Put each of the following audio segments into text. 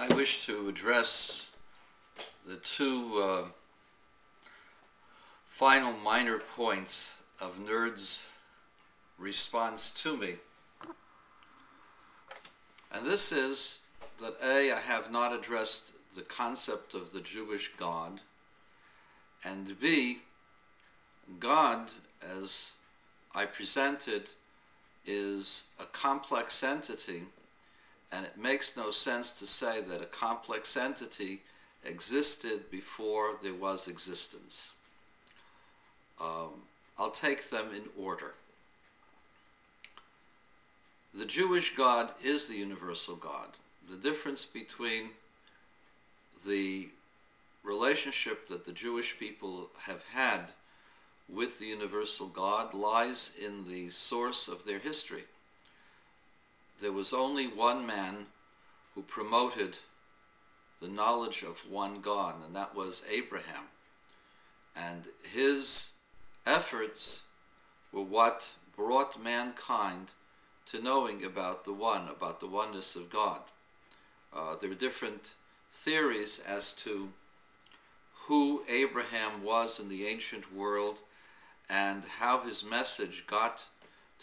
I wish to address the two final minor points of Nerd's response to me. And this is that A, I have not addressed the concept of the Jewish God, and B, God, as I presented, is a complex entity, and it makes no sense to say that a complex entity existed before there was existence. I'll take them in order. The Jewish God is the universal God. The difference between the relationship that the Jewish people have had with the universal God lies in the source of their history. There was only one man who promoted the knowledge of one God, and that was Abraham. And his efforts were what brought mankind to knowing about the oneness of God. There are different theories as to who Abraham was in the ancient world and how his message got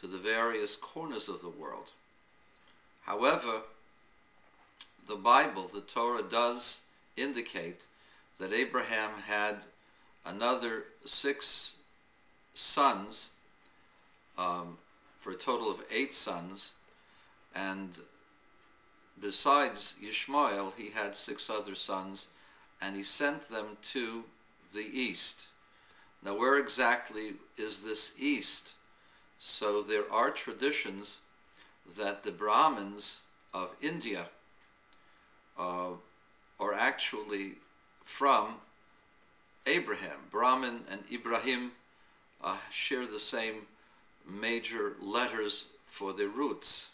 to the various corners of the world. However, the Bible, the Torah, does indicate that Abraham had another 6 sons, for a total of 8 sons, and besides Ishmael, he had 6 other sons, and he sent them to the east. Now, where exactly is this east? So there are traditions that the Brahmins of India are actually from Abraham. Brahman and Ibrahim share the same major letters for their roots.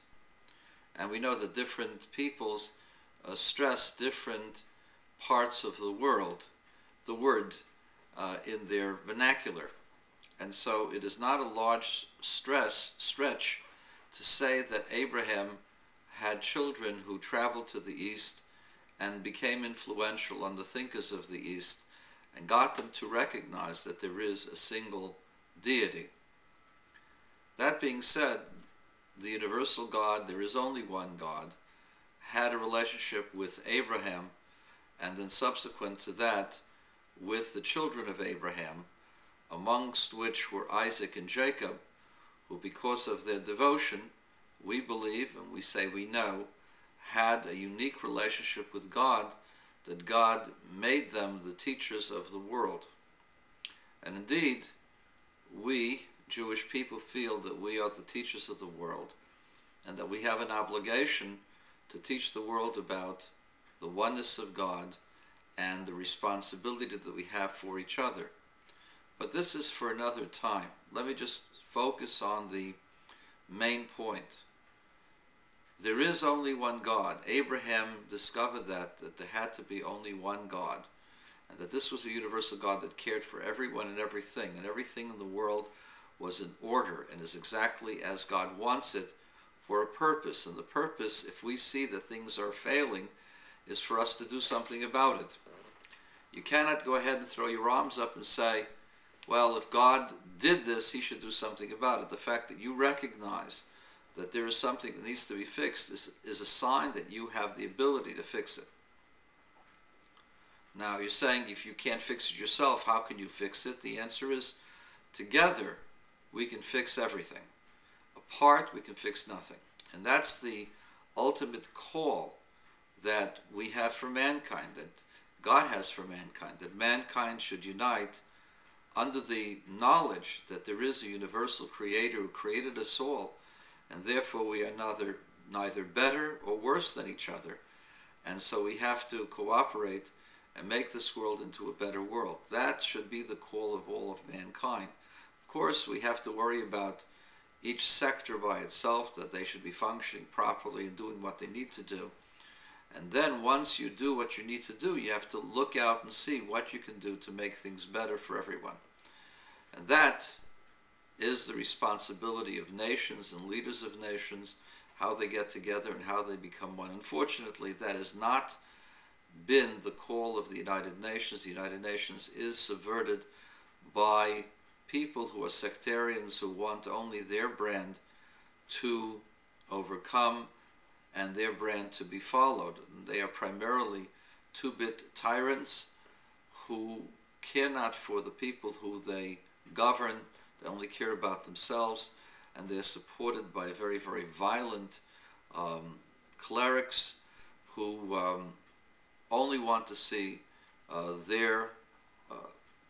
And we know that different peoples stress different parts of the world, the word in their vernacular. And so it is not a large stretch to say that Abraham had children who traveled to the east and became influential on the thinkers of the east and got them to recognize that there is a single deity. That being said, the universal God, there is only one God, had a relationship with Abraham, and then subsequent to that with the children of Abraham, amongst which were Isaac and Jacob, who, because of their devotion, we believe, and we say we know, had a unique relationship with God, that God made them the teachers of the world. And indeed, we, Jewish people, feel that we are the teachers of the world, and that we have an obligation to teach the world about the oneness of God and the responsibility that we have for each other. But this is for another time. Let me just focus on the main point. There is only one God. Abraham discovered that there had to be only one God, and that this was a universal God that cared for everyone and everything in the world was in order and is exactly as God wants it for a purpose. And the purpose, if we see that things are failing, is for us to do something about it. You cannot go ahead and throw your arms up and say, well, if God did this, he should do something about it. The fact that you recognize that there is something that needs to be fixed is a sign that you have the ability to fix it. Now, you're saying if you can't fix it yourself, how can you fix it? The answer is, together we can fix everything. Apart, we can fix nothing. And that's the ultimate call that we have for mankind, that God has for mankind, that mankind should unite under the knowledge that there is a universal creator who created us all, and therefore we are neither better or worse than each other. And so we have to cooperate and make this world into a better world. That should be the call of all of mankind. Of course, we have to worry about each sector by itself, that they should be functioning properly and doing what they need to do. And then once you do what you need to do, you have to look out and see what you can do to make things better for everyone. And that is the responsibility of nations and leaders of nations, how they get together and how they become one. Unfortunately, that is not been the call of the United Nations. The United Nations is subverted by people who are sectarians, who want only their brand to overcome and their brand to be followed. And they are primarily two-bit tyrants who care not for the people who they govern. They only care about themselves, and they're supported by very, very violent clerics who only want to see their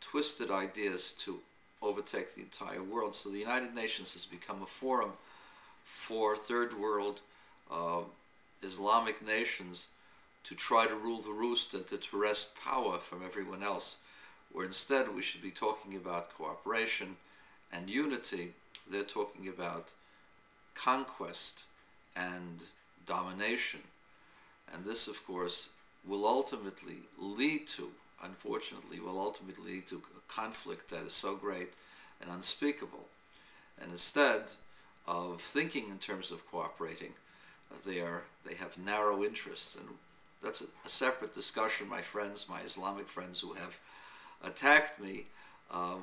twisted ideas to overtake the entire world. So the United Nations has become a forum for third world Islamic nations to try to rule the roost and to wrest power from everyone else, where instead we should be talking about cooperation and unity. They're talking about conquest and domination. And this, of course, will ultimately lead to, unfortunately, will ultimately lead to a conflict that is so great and unspeakable. And instead of thinking in terms of cooperating, they have narrow interests. And that's a separate discussion. My friends, my Islamic friends who have attacked me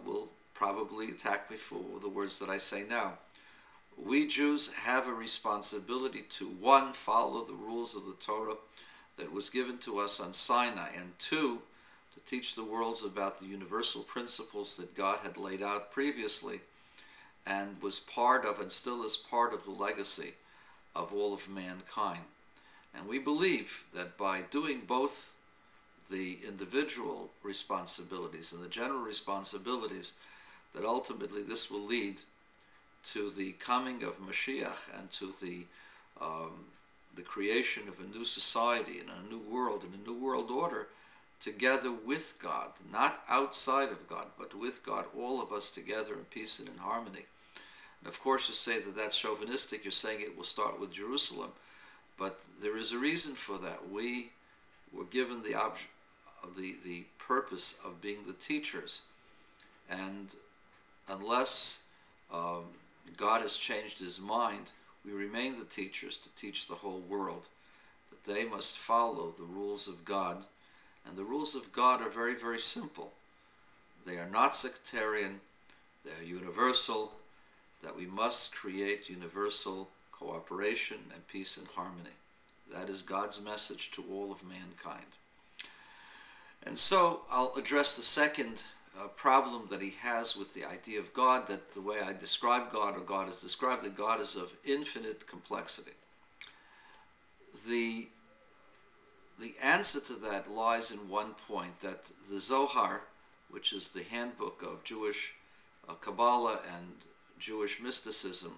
will probably attack me for the words that I say now. We Jews have a responsibility to, one, follow the rules of the Torah that was given to us on Sinai, and two, to teach the worlds about the universal principles that God had laid out previously and was part of and still is part of the legacy of all of mankind. And we believe that by doing both the individual responsibilities and the general responsibilities, that ultimately this will lead to the coming of Mashiach and to the creation of a new society and a new world and a new world order, together with God, not outside of God, but with God, all of us together in peace and in harmony. And of course you say that that's chauvinistic. You're saying it will start with Jerusalem, but there is a reason for that. We were given the purpose of being the teachers, and unless God has changed his mind, we remain the teachers to teach the whole world that they must follow the rules of God. And the rules of God are very, very simple. They are not sectarian, they are universal, that we must create universal cooperation and peace and harmony. That is God's message to all of mankind. And so I'll address the second problem that he has with the idea of God, that the way I describe God, or God is described, that God is of infinite complexity. The answer to that lies in one point, that the Zohar, which is the handbook of Jewish Kabbalah and Jewish mysticism,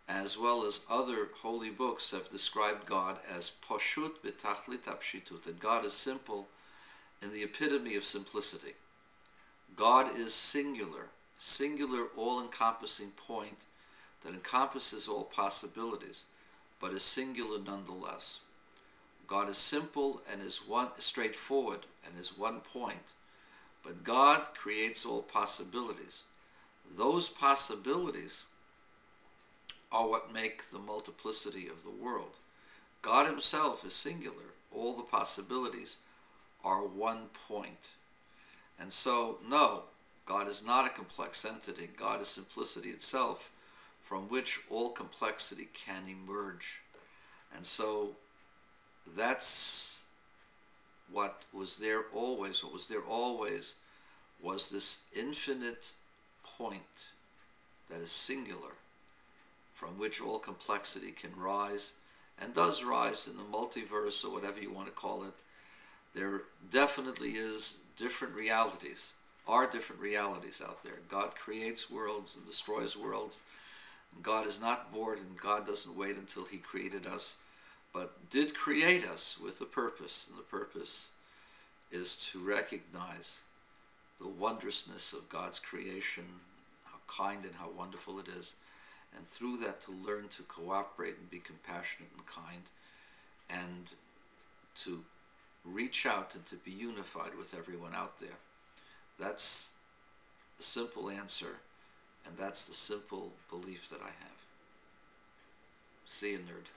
as well as other holy books, have described God as Pashut b'tachlit hapshitut, that God is simple in the epitome of simplicity. God is singular, all-encompassing point that encompasses all possibilities, but is singular nonetheless. God is simple and is straightforward and is one point, but God creates all possibilities. Those possibilities are what make the multiplicity of the world. God himself is singular. All the possibilities are one point. And so, no, God is not a complex entity. God is simplicity itself, from which all complexity can emerge. And so that's what was there always. What was there always was this infinite point that is singular, from which all complexity can rise, and does rise in the multiverse, or whatever you want to call it. There definitely is different realities, are different realities out there. God creates worlds and destroys worlds. And God is not bored, and God doesn't wait until he created us, but did create us with a purpose. And the purpose is to recognize the wondrousness of God's creation, how kind and how wonderful it is, and through that to learn to cooperate and be compassionate and kind, and to reach out and to be unified with everyone out there. That's the simple answer, and that's the simple belief that I have. See you, nerd.